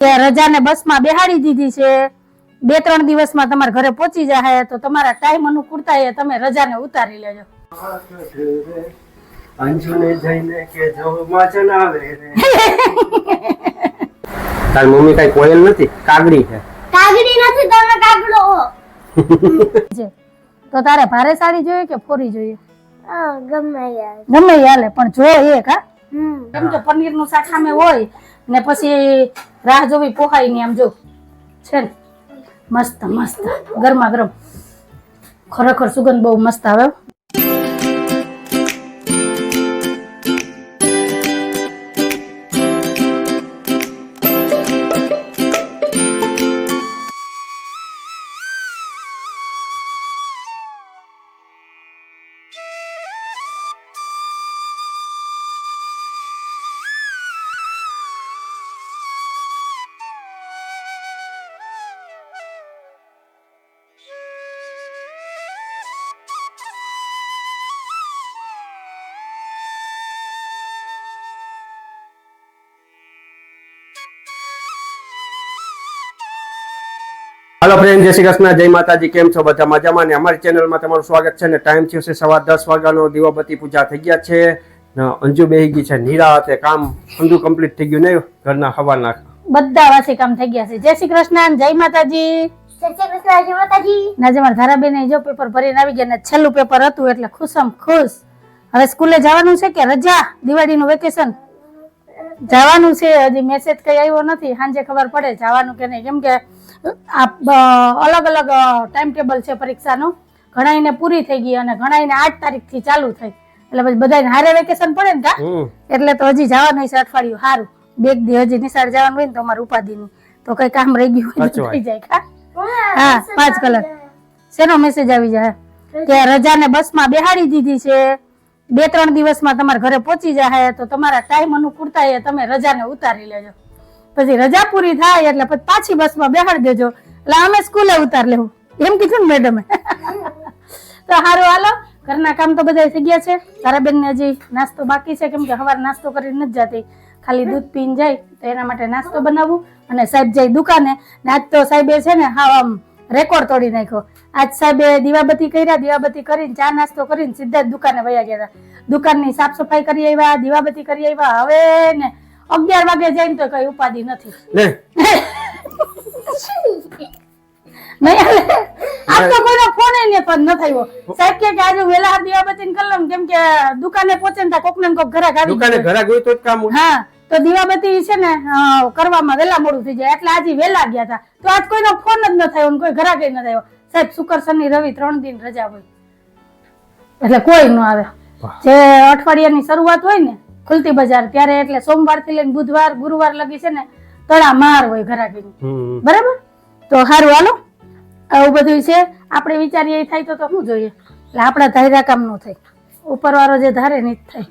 કે રજાને બસમાં બેહાડી દીધી છે, 2-3 દિવસમાં તમારા ઘરે પહોંચી જાય તો તમારા ટાઈમ અનુકૂળતા એ તમે રજાને ઉતારી લેજો. અંજુને જઈને કે જો માચન આવે રે. તાર મમ્મી કઈ કોયલ નથી, કાગડી છે. કાગડી નથી, તમે કાગડો હો. તો તારે ભારે સાડી જોઈએ કે ફોરી જોઈએ? ગમે યાર, ગમે હાલે, પણ જો એક હા, કેમ કે પનીર નું શાક સામે હોય ને પછી રાહ જોવી પોહાય ની. આમ જો છે ને મસ્ત મસ્ત ગરમા ગરમ, ખરેખર સુગંધ બહુ મસ્ત આવે. हेलो फ्रेंड, जय श्री कृष्ण, जय माताजी. केम छो બધા મજામાં? ને અમારી ચેનલમાં તમારું સ્વાગત છે. ને ટાઈમ થયો છે 10:15 વાગ્યાનો. દીવાબત્તી પૂજા થઈ ગયા છે ને અંજુ બેહી ગઈ છે નીરા હાથે. કામ અંજુ કમ્પ્લીટ થઈ ગયું ને ઘરના હવાના બધા વાસી કામ થઈ ગયા છે. જય શ્રી કૃષ્ણ, જય માતાજી. જય શ્રી કૃષ્ણ, જય માતાજી. આજે મારા ધારાબેન જો પેપર ભરીને આવી ગયા ને છેલ્લું પેપર હતું એટલે ખુશમ ખુશ. હવે સ્કૂલે જવાનું છે કે રજા? દિવાળીનું વેકેશન જવાનું છે. હજી મેસેજ કઈ આવ્યો નથી, સાંજે ખબર પડે જવાનું કે નહીં. કેમ કે અલગ અલગ ટાઈમ ટેબલ છે પરીક્ષાનું. ઘણાઈને પૂરી થઈ ગઈ અને ઘણાઈને 8 તારીખથી ચાલુ થઈ, એટલે પછી બધાને હારે વેકેશન પડે ને કા, એટલે તો હજી જવાનું છે અઠવાડિયું. સારું, 2 દી હજી નિશાળ જવાનું હોય ને તો અમારું ઉપાધિની તો કઈ કામ રહી ગયું હોય તો થઈ જાય. હા, 5 કલાક શેનો મેસેજ આવી જાય કે રજાને બસમાં બેહાડી દીધી છે, 2-3 દિવસમાં તમારા ઘરે પહોંચી જાય તો તમારા ટાઈમ અનુકૂળતા એ તમે રજાને ઉતારી લેજો. પછી રજા પૂરી થાય એટલે પછી પાછી બસમાં બેહાડી દેજો, એટલે અમે સ્કૂલે ઉતાર લેવું એમ કીધું ને મેડમે. તો સારું, હાલો, ઘરના કામ તો બધા થઈ ગયા છે. તારા બેન ને હજી નાસ્તો બાકી છે, કેમ કે સવારે નાસ્તો કરીને નથી જતી, ખાલી દૂધ પીને જાય તો એના માટે નાસ્તો બનાવવું. અને સાહેબ જાય દુકાને, ને આજ તો સાહેબે છે ને હા આમ રેકોર્ડ તોડી નાખ્યો. આજ સાહેબે દીવાબત્તી કર્યા, દીવાબત્તી કરીને ચા નાસ્તો કરીને સીધા જ દુકાને વયા ગયા હતા. દુકાનની સાફ સફાઈ કરી આવ્યા, દીવાબત્તી કરી આવ્યા. હવે ને 11 વાગે જઈને તો કઈ ઉપાધિ નથી. આજ તો કોઈનો ફોન ન થયો. સાહેબ કે આજે વેલા દીવાબત્તી કરી લઉં, કેમ કે દુકાને પહોંચે ને કોક ને કોક ઘરાક આવી દુકાને ઘરાક હોય તો જ કામ હોય. હા, તો દીવાબત્તી છે ને કરવામાં વેલા મોડું થઈ જાય, એટલે આજે વેલા ગયા હતા. તો આજ કોઈનો ફોન જ ન થયો, કોઈ ઘરાક ન થયો. સાહેબ શુક્ર શનિ રવિ 3 દિન રજા હોય એટલે કોઈ ન આવે. જે અઠવાડિયાની શરૂઆત હોય ને ખુલતી બજાર ત્યારે, એટલે સોમવાર થી લઈને બુધવાર ગુરુવાર લગી છે ને તળા માર હોય ઘરાકીની. બરાબર, તો સારું, હાલો, આવું બધું છે. આપણે વિચારીએ થાય તો શું જોઈએ, એટલે આપણા ધાર્યા કામ નું થાય, ઉપરવાળો જે ધારે નહીં થાય.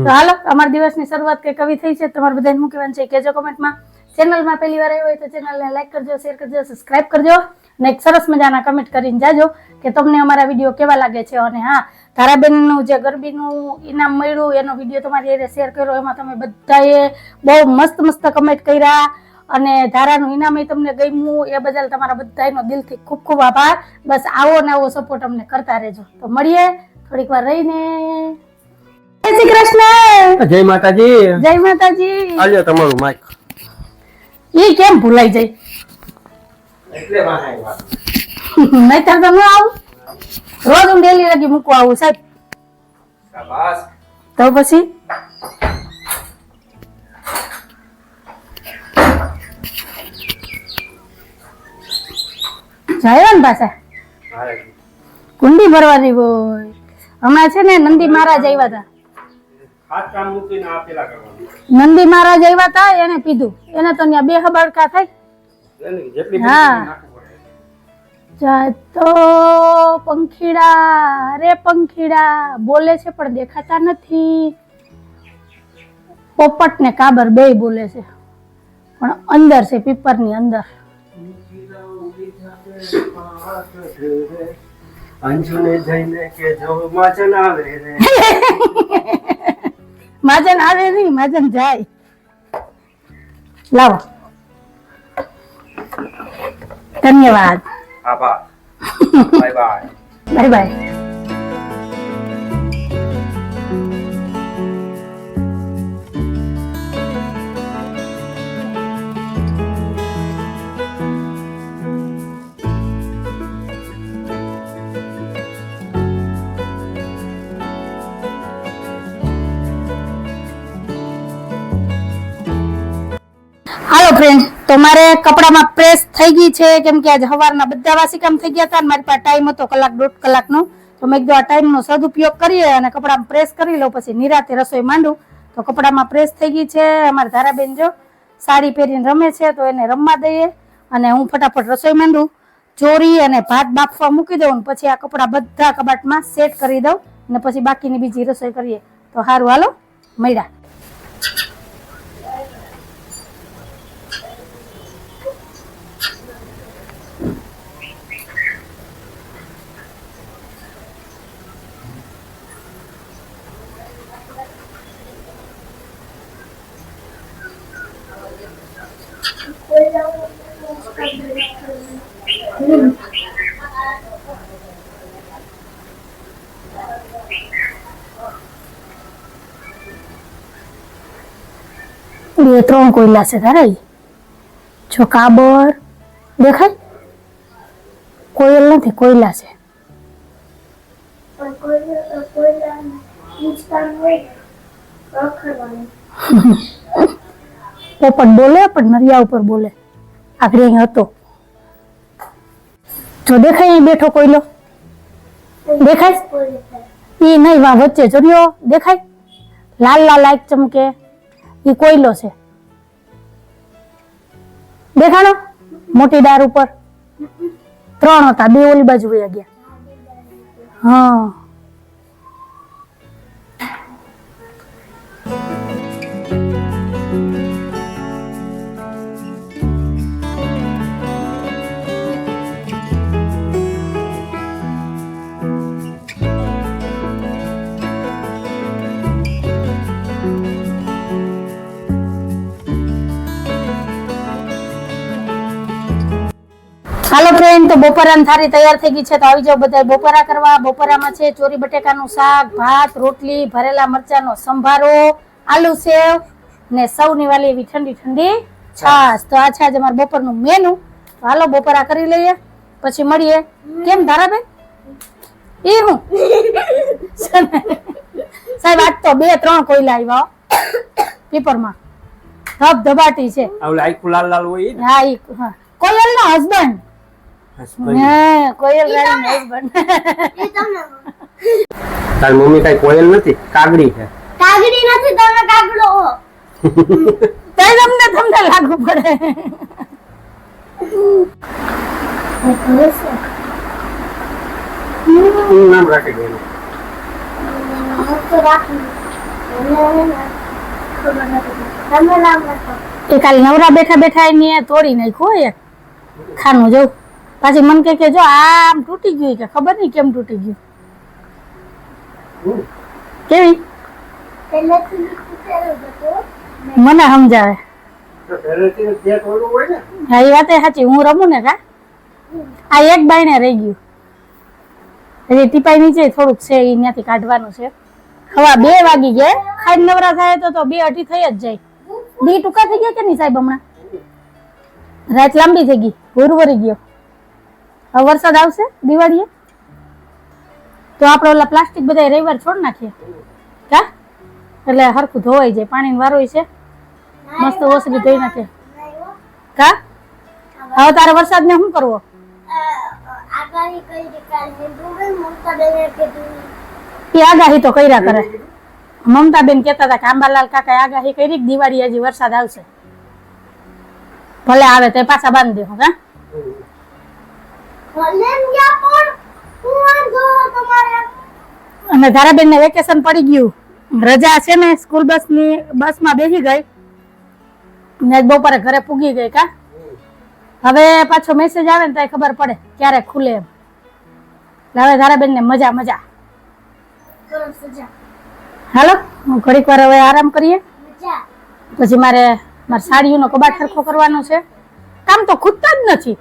તો હાલો, અમારા દિવસની શરૂઆત કઈ કવિ થઈ છે, તમારે બધાને શું કહેવાનું છે કહેજો કમેન્ટમાં. ચેનલમાં પહેલી વાર આવ્યો હોય તો ચેનલને લાઈક કરજો, શેર કરજો, સબસ્ક્રાઇબ કરજો અને એક સરસ મજાના કમેન્ટ કરીને જાજો કે તમને અમારા વિડીયો કેવા લાગે છે. અને હા, ધારાબેનનું જે ગરબીનું ઇનામ મળ્યું એનો વિડીયો તમારી હારે શેર કર્યો, એમાં તમે બધાએ બહુ મસ્ત મસ્ત કમેન્ટ કર્યા અને ધારાનું ઇનામ તમને ગમ્યું, એ બદલ તમારા બધાનો દિલથી ખૂબ ખૂબ આભાર. બસ આવો ને આવો સપોર્ટ અમને કરતા રહેજો. તો મળીએ થોડીક વાર રહીને. જય શ્રી કૃષ્ણ, જય માતાજી. જય માતાજી. આલ્યો તમારું માઈક. ઈ કેમ ભૂલાઈ જાય? એટલે વાહ આવ્યા. નહીતર તો ન આવું, રોજ હું ડેલી લગી મૂકવા આવું સાહેબ. શાબાશ. તો પછી જાય ને પાછા કુંડી ભરવાની હોય. હમણાં છે ને નંદી મહારાજ આવ્યા હતા. હાથ કામ મૂકીને આ પેલા કરવાનું. નંદી મહારાજ આવ્યા હતા, એને પીધું, એને તો ત્યાં 2 હબાડકા થાય. જેટલી હા, તો પંખીડા રે પંખીડા બોલે છે પણ દેખાતા નથી. પોપટ ને કાબર બેય બોલે છે પણ અંદર છે, પીપરની અંદર. અંજુને જઈને કે જો માચન આવે રે. માજન આવે નહીં, માજન જાય. લાવો ધન્યવાદ. આભાર. Bye bye. Bye bye. હાલો ફ્રેન્ડ, તો મારે કપડામાં પ્રેસ થઈ ગઈ છે કેમ કે આજ સવારના બધા વાસી કામ થઈ ગયા હતા અને મારી પાસે ટાઈમ હતો કલાક દોઢ કલાકનો. તો મેં કીધું આ ટાઈમનો સદુપયોગ કરીએ અને કપડામાં પ્રેસ કરી લઉં, પછી નિરાતે રસોઈ માંડું. તો કપડામાં પ્રેસ થઈ ગઈ છે. અમારા ધારાબેન જો સાડી પહેરીને રમે છે તો એને રમવા દઈએ અને હું ફટાફટ રસોઈ માંડું. ચોરી અને ભાત બાફવા મૂકી દઉં ને પછી આ કપડાં બધા કબાટમાં સેટ કરી દઉં અને પછી બાકીની બીજી રસોઈ કરીએ. તો સારું, હાલો મળ્યા. બે ત્રણ કોયલા છે તારે. જો કાબર દેખાય, કોયલ નથી, કોયલા છે. પોપટ બોલે પણ નરિયા ઉપર બોલે. આગળ અહીં હતો. જો દેખાય અહીં બેઠો કોયલો, દેખાય ઈ નહીં, વા વચ્ચે જોયો દેખાય, લાલ લાલ લાઈટ ચમકે, ઈ કોયલો છે. દેખાણો મોટી ડાર ઉપર 3 હતા, 2 ઓલી બાજુ વયા ગયા. હા, હાલો ફ્રેન્ડ, તો બપોરાની થાળી તૈયાર થઈ ગઈ છે. તો આવી જાવ બધા બપોરા કરવા. બપોરામાં છે ચોરી બટેકાનું શાક, ભાત, રોટલી, ભરેલા મરચાંનો સંભારો, આલુ સેવ ને સૌની વાલી એવી ઠંડી ઠંડી છાશ. તો આ છે આજે અમારું બપોરનું મેનુ. તો હાલો બપોરા કરી લઈએ પછી મળીએ. કેમ ધારાબેન? એ હું સાહેબ આજ તો 2-3 કોયલા આવ્યા પેપરમાં, ધબધબાટી છે. લાલ લાલ હોય. હા, ઈ કોયલ નો હસબન્ડ. હા, કોયલ રાણી હસબન્ડ. તારી મમ્મી કઈ કોયલ નથી, કાગડી છે. કાગડી નથી, તમે કાગડો હો. તમને લાગુ પડે. નામ રાખી દે. એ કાલે નવરા બેઠા બેઠા એને તોડી નાખ્યું એક ખાનું જવું. પાછી મન કે જો આમ તૂટી ગયું, કે ખબર નહીં કેમ તૂટી ગયું. કેવી મને સમજાવે. હા, એ વાત સાચી. હું રમું ને કા, આ એક બાઈને રહી ગયું. હજી ટીપાઈ નીચે થોડુંક છે, એ ત્યાંથી કાઢવાનું છે. હવા 2 વાગી ગયા. ખાઈ નવરા થાય તો 2-2:30 થઈ જ જાય. દી ટૂંકા થઈ ગયા કે નહીં સાહેબ? હમણાં રાત લાંબી થઈ ગઈ, ભૂરવરી ગયો. હવે વરસાદ આવશે દિવાળીએ તો આપણે ઓલા પ્લાસ્ટિક બધા રવિવાર છોડ નાખીએ કા, એટલે હરખું ધોવાઈ જાય. પાણી વારો છે મસ્ત ઓસરી ધોઈ નાખે કા. હવે તારે વરસાદ ને શું કરવો? એ આગાહી તો કર્યા કરે. મમતા બેન કેતા હતા કે આંબાલાલ કાકા આગાહી કરી કે દિવાળી હજી વરસાદ આવશે. ભલે આવે તો પાછા બાંધી દેવું કા. અને ધારાબેન ને વેકેશન પડી ગયું, રજા છે ને, સ્કૂલ બસમાં બેસી ગઈ ને બપોરે ઘરે પૂગી ગઈ કા. હવે પાછો મેસેજ આવે ને તો ખબર પડે ક્યારે ખુલે એમ. હવે ધારાબેન ને મજા મજા. હાલો ઘડીક વાર હવે આરામ કરીએ, પછી મારે સાડીઓનો કબાટ સરખો કરવાનો છે. કામ તો ખૂટતા જ નથી.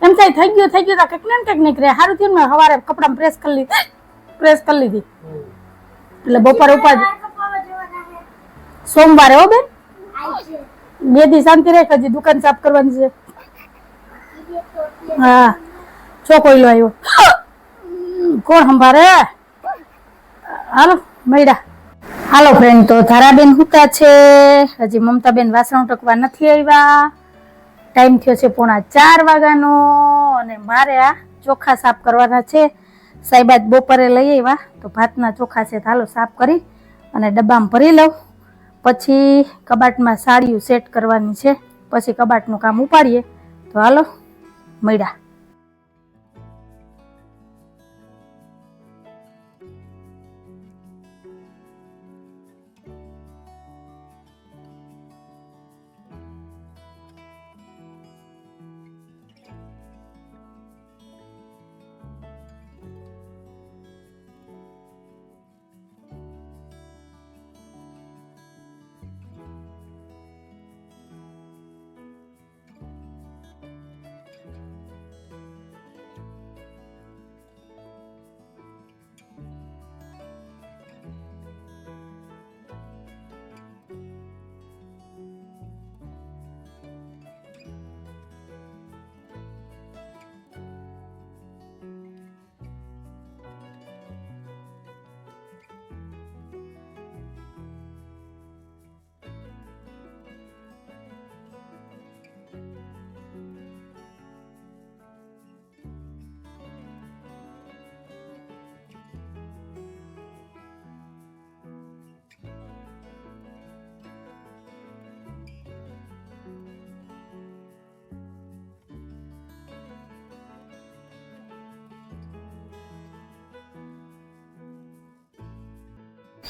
એમ થાય થઈ ગયું તો કંઈક ને કંઈક નીકળે. સારું થયું ને સવારે કપડાં પ્રેસ કરી લીધી એટલે બપોર ઉપાજ સોમવારે હો બેન 2 દી શાંતિ રાખ, હજી દુકાન સાફ કરવાની છે. હા ચોકોઈલો આવ્યો, કોણ સંભાળે? હાલો મળ્યા. હાલો ફ્રેન્ડ, તો ધારાબેન હુતા છે, હજી મમતાબેન વાસણ ટકવા નથી આવ્યા. ટાઈમ થયો છે 3:45 વાગ્યાનો અને મારે આ ચોખા સાફ કરવાના છે. સાહેબાદ બપોરે લઈ આવ્યા તો ભાતના ચોખા છે, હાલો સાફ કરી અને ડબ્બામાં ભરી લઉં. પછી કબાટમાં સાડીઓ સેટ કરવાની છે, પછી કબાટનું કામ ઉપાડીએ. તો હાલો મળ્યા.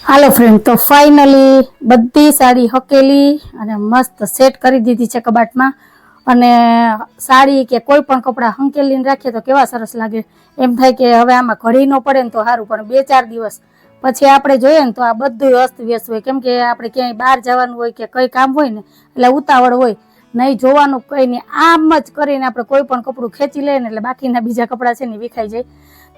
હાલો ફ્રેન્ડ, તો ફાઇનલી બધી સાડી હકેલી અને મસ્ત સેટ કરી દીધી છે કબાટમાં. અને સાડી કે કોઈ પણ કપડાં હંકેલીને રાખીએ તો કેવા સરસ લાગે. એમ થાય કે હવે આમાં ઘડી ન પડે ને તો સારું, પણ 2-4 દિવસ પછી આપણે જોઈએ ને તો આ બધું અસ્તવ્યસ્ત હોય. કેમ કે આપણે ક્યાંય બહાર જવાનું હોય કે કંઈ કામ હોય ને એટલે ઉતાવળ હોય, નહીં જોવાનું કંઈ નહીં, આમ જ કરીને આપણે કોઈ પણ કપડું ખેંચી લઈએ ને એટલે બાકીના બીજા કપડાં છે ને વિખાઈ જાય.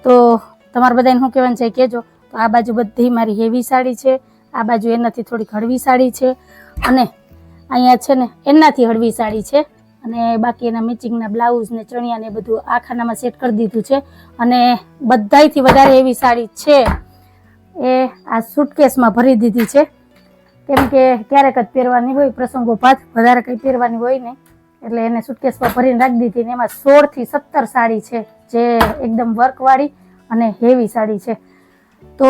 તો તમારે બધાને શું કહેવાનું છે કહેજો. તો આ બાજુ બધી મારી હેવી સાડી છે, આ બાજુ એનાથી થોડીક હળવી સાડી છે, અને અહીંયા છે ને એનાથી હળવી સાડી છે, અને બાકી એના મેચિંગના બ્લાઉઝ ને ચણિયા ને બધું આ ખાનામાં સેટ કરી દીધું છે. અને બધાયથી વધારે એવી સાડી છે એ આ સુટકેસમાં ભરી દીધી છે, કેમ કે ક્યારેક જ પહેરવાની હોય, પ્રસંગોપાત વધારે કંઈ પહેરવાની હોય ને એટલે એને સુટકેસમાં ભરીને રાખી દીધી. ને એમાં 16 થી 17 સાડી છે જે એકદમ વર્કવાળી અને હેવી સાડી છે. તો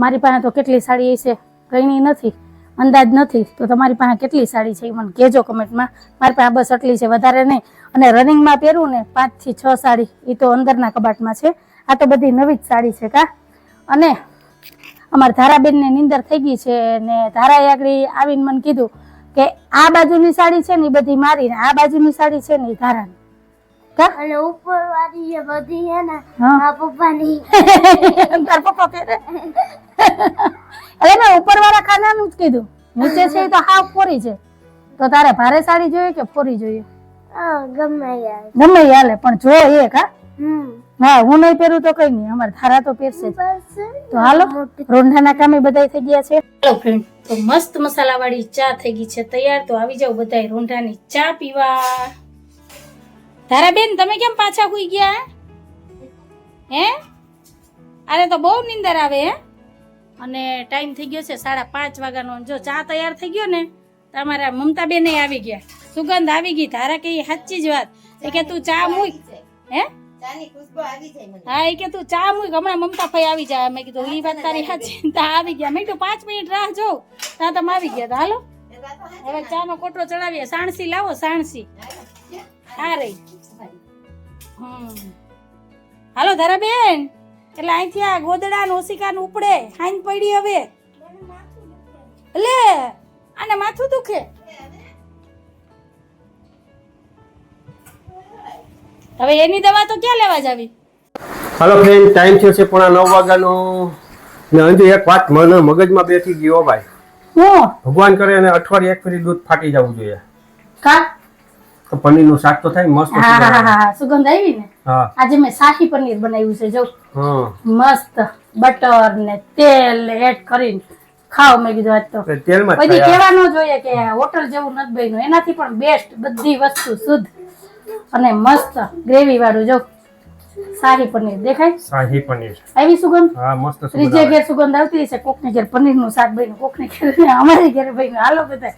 મારી પાસે તો કેટલી સાડી છે કંઈ નથી, અંદાજ નથી. તો તમારી પાસે કેટલી સાડી છે એ મને કહેજો કમેન્ટમાં. મારી પાસે બસ આટલી છે, વધારે નહીં. અને રનિંગમાં પહેરું ને 5 થી 6 સાડી એ તો અંદરના કબાટમાં છે. આ તો બધી નવી જ સાડી છે કા. અને અમારા ધારાબેનને નીંદર થઈ ગઈ છે ને ધારાએ આગળ આવીને મને કીધું કે આ બાજુની સાડી છે ને એ બધી મારી, ને આ બાજુની સાડી છે ને એ ધારાની. અને ઉપર વાળી જે બધી છે ને હા. આ પપ્પાની. તાર પપ્પા પહેરે. અરે મેં ઉપરવાળા ખાનાનું જ કીધું, નીચે છે એ તો હાફ ફોરી છે. તો તારે ભારે સાડી જોઈએ કે ફોરી જોઈએ? ગમે યાર. ગમે ઈ હાલે, પણ જો એક હા. હમ. હા, હું નહીં પહેરું તો કઈ નહીં, અમારે ધારા તો પહેરશે જ. તો હાલો, રોંઢાના કામે બધા થઈ ગયા છે. હેલો ફ્રેન્ડ, તો મસ્ત મસાલાવાળી ચા થઈ ગઈ છે તૈયાર. તો આવી જાવ બધા રોંઢાની ચા પીવા. ધારાબેન તમે કેમ પાછા સુઈ ગયા હે? અરે તો બહુ નીંદર આવે હે. અને ટાઈમ થઈ ગયો છે 5:30 વાગ્યાનો. જો ચા તૈયાર થઈ ગયો ને તમારા મમતાબેન આવી ગયા, સુગંધ આવી ગઈ. ધારા કે સાચી જ વાત એ કે તું ચા મૂક હે. હા, એ કે તું ચા મૂક, હમણાં મમતા ભાઈ આવી જાય. મેં કીધું ઈ વાત તારી સાચી. તા આવી ગયા. મેં કીધું 5 મિનિટ રાહ જોઉં, તા તમે આવી ગયા. તો હાલો હવે ચા નો કોટરો ચડાવીએ. સાણસી લાવો, સાણસી આ રહી. હાલો ધારાબેન, એટલે અહીંથી આ ગોદડા ને ઓશિકા ને ઉપડે હાઈન પડી. હવે લે આને માથું દુખે. હવે એની દવા તો ક્યાં લેવા જાવી? હાલો ફ્રેન્ડ, ટાઈમ થયો છે 9:15 વાગ્યાનો. ને હજુ એક વાત મને મગજમાં બેસી ગયો ભાઈ. હું ભગવાન કરે અને અઠવાડિયે એક ફેરી દૂધ ફાટી જવું જોઈએ. કા તો પનીરનું શાક તો થાય મસ્ત હા હા હા હા સુગંધ આવી ને હા આજે મેં શાહી પનીર બનાવ્યું છે જો હા મસ્ત બટર ને તેલ એડ કરીને ખાઓ મેં કીધું આજ તો તો તેલમાં જ બધી થાય આ. કહેવાનું જોઈએ કે હોટલ જેવું નથી બન્યું એનાથી પણ બેસ્ટ બધી વસ્તુ શુદ્ધ અને મસ્ત ગ્રેવી વાળું જો શાહી પનીર દેખાય શાહી પનીર આવી સુગંધ હા મસ્ત સુગંધ ત્રીજે આવે. ઘેર સુગંધ આવતી છે કોકને ઘેર પનીરનું શાક બન્યું કોકને ઘેર અમારી ઘેર બન્યું હાલો બધા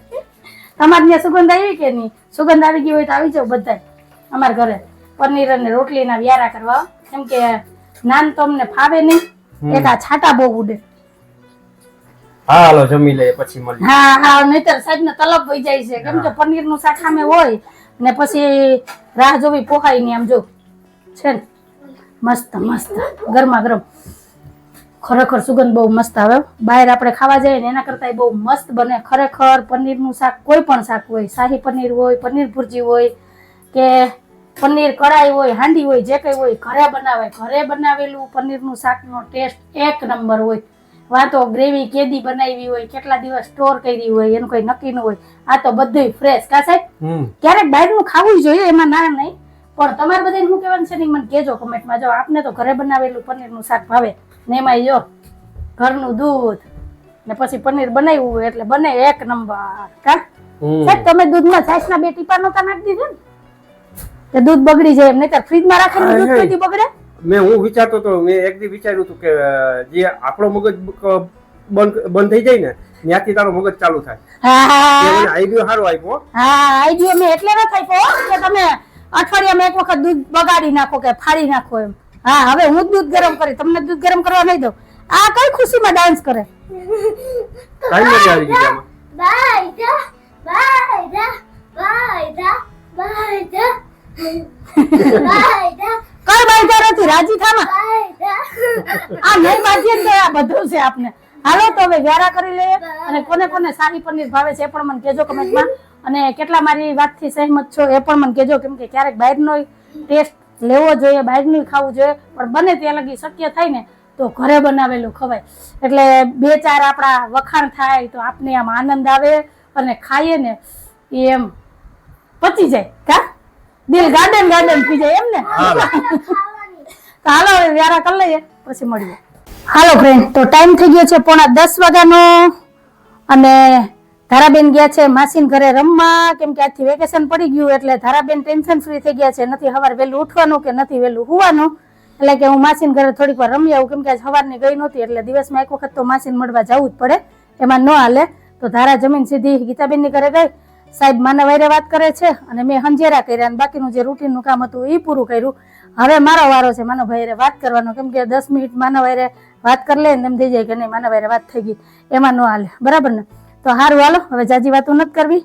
તમારે ત્યાં સુગંધ આવી કે નહીં સુગંધ આવી ગઈ હોય તો આવી જાવ બધા અમારા ઘરે પનીર અને રોટલીના વ્યારા કરવા કેમ કે નાન તો અમને ફાવે નહીં એક આ છાટા બહુ ઉડે હા હાલો જમી લઈએ પછી મળીએ હા હા નહીતર સાહેબ ને તલબ વહી જાય છે કેમ કે પનીર નું શાક સામે હોય ને પછી રાહ જોવી પોહાય નહીં આમ જો છે ને મસ્ત મસ્ત ગરમા ગરમ ખરેખર સુગંધ બહુ મસ્ત આવે બહાર આપણે ખાવા જઈએ ને એના કરતા બહુ મસ્ત બને ખરેખર પનીરનું શાક કોઈ પણ શાક હોય શાહી પનીર હોય પનીર ભુરજી હોય કે પનીર કઢાઈ હોય હાંડી હોય જે કઈ હોય ઘરે બનાવે ઘરે બનાવેલું પનીરનું શાકનો ટેસ્ટ એક નંબર હોય વાતો ગ્રેવી કેદી બનાવી હોય કેટલા દિવસ સ્ટોર કરી હોય એનું કોઈ નક્કી ન હોય આ તો બધું ફ્રેશ કા સાહેબ ક્યારેક બહારનું ખાવું જોઈએ એમાં ના નહીં પણ તમારે બધાને શું કહેવાનું છે ને મને કહેજો કમેન્ટમાં જો આપને તો ઘરે બનાવેલું પનીરનું શાક ભાવે ને એમાં જો ઘરનું દૂધ ને પછી પનીર બનાવ્યું હોય એટલે બને એક નંબર કા સાહેબ તમે દૂધમાં છાશના 2 ટીપા નહોતા નાખી દીધા ને કે દૂધ બગડી જાય એમ નહીતર ફ્રીજમાં રાખેલું દૂધ કઈથી બગડે મેં હું વિચારતો હતો મેં એક દી વિચાર્યું હતું કે જે આપણો મગજ બંધ થઈ જાય ને ત્યાંથી તારો મગજ ચાલુ થાય હા એ મને આઈડિયો સારો આપ્યો હા આઈડિયો મેં એટલે ન થાય કે તમે અઠવાડિયામાં એક વખત દૂધ બગાડી નાખો કે ફાડી નાખો એમ હા હવે હું જ દૂધ ગરમ કરી તમને દૂધ ગરમ કરવા નહીં દઉં આ કઈ ખુશીમાં ડાન્સ કરે ટાઈમ મજા આવી ગઈ આમાં Baida, baida, baida, baida, baida, કઈ બાઈધા નથી રાજી થામાં baida. આ નહીં બાજીએ ને તો આ બધું છે આપને હાલો તો હવે વ્યારા કરી લઈએ અને કોને કોને શાહી પનીર ભાવે છે એ પણ મને કહેજો કમેન્ટમાં અને કેટલા મારી વાતથી સહેમત છો એ પણ મને કહેજો કેમ કે ક્યારેક બહારનો ટેસ્ટ લેવો જોઈએ બહારનું ખાવું જોઈએ પણ બને ત્યાં લગી શક્ય થાય ને તો ઘરે બનાવેલું ખવાય એટલે 2-4 આપણા વખાણ થાય તો આપને આમ આનંદ આવે અને ખાઈએ ને એમ પચી જાય કા દિલ ગાર્ડન ગાર્ડન થઈ જાય એમ ને તો હાલો હવે વ્યારા કરી લઈએ પછી મળીએ હાલો ફ્રેન્ડ તો ટાઈમ થઈ ગયો છે 9:45 વાગ્યાનો અને ધારાબેન ગયા છે માસીન ઘરે રમવા કેમ કે આજથી વેકેશન પડી ગયું એટલે ધારાબેન ટેન્શન ફ્રી થઈ ગયા છે નથી સવારે વહેલું ઉઠવાનું કે નથી વહેલું સુવાનું એટલે કે હું માસીન ઘરે થોડીક વાર રમી આવું કેમ કે આજ સવારની ગઈ નહોતી એટલે દિવસમાં એક વખત તો માસીન મળવા જવું જ પડે એમાં ન હાલે તો ધારા જમીન સીધી ગીતાબેનની ઘરે ગઈ સાહેબ માના વાયરે વાત કરે છે અને મેં હંજેરા કર્યા અને બાકીનું જે રૂટીનનું કામ હતું એ પૂરું કર્યું હવે મારો વારો છે માનો ભાઈ વાત કરવાનો કેમ કે 10 મિનિટ માના વાયરે વાત કરી લે ને એમ થઈ જાય કે નહીં માના વાયરે વાત થઈ ગઈ એમાં ન હાલે બરાબર ને તો સારું હાલો હવે જાજી વાતો નથી કરવી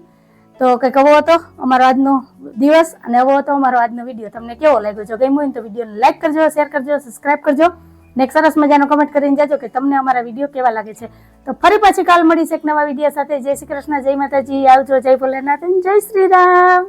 તો કંઈક આવો હતો અમારો આજનો દિવસ અને આવો હતો અમારો આજનો વિડીયો તમને કેવો લાગ્યો જો ગમ્યો હોય તો વિડીયોને લાઈક કરજો શેર કરજો સબસ્ક્રાઇબ કરજો ને એક સરસ મજાનો કમેન્ટ કરીને જાજો કે તમને અમારા વિડીયો કેવા લાગે છે તો ફરી પાછી કાલ મળીશ એક નવા વિડીયો સાથે જય શ્રી કૃષ્ણ જય માતાજી આવજો જય ભોલેનાથ જય શ્રી રામ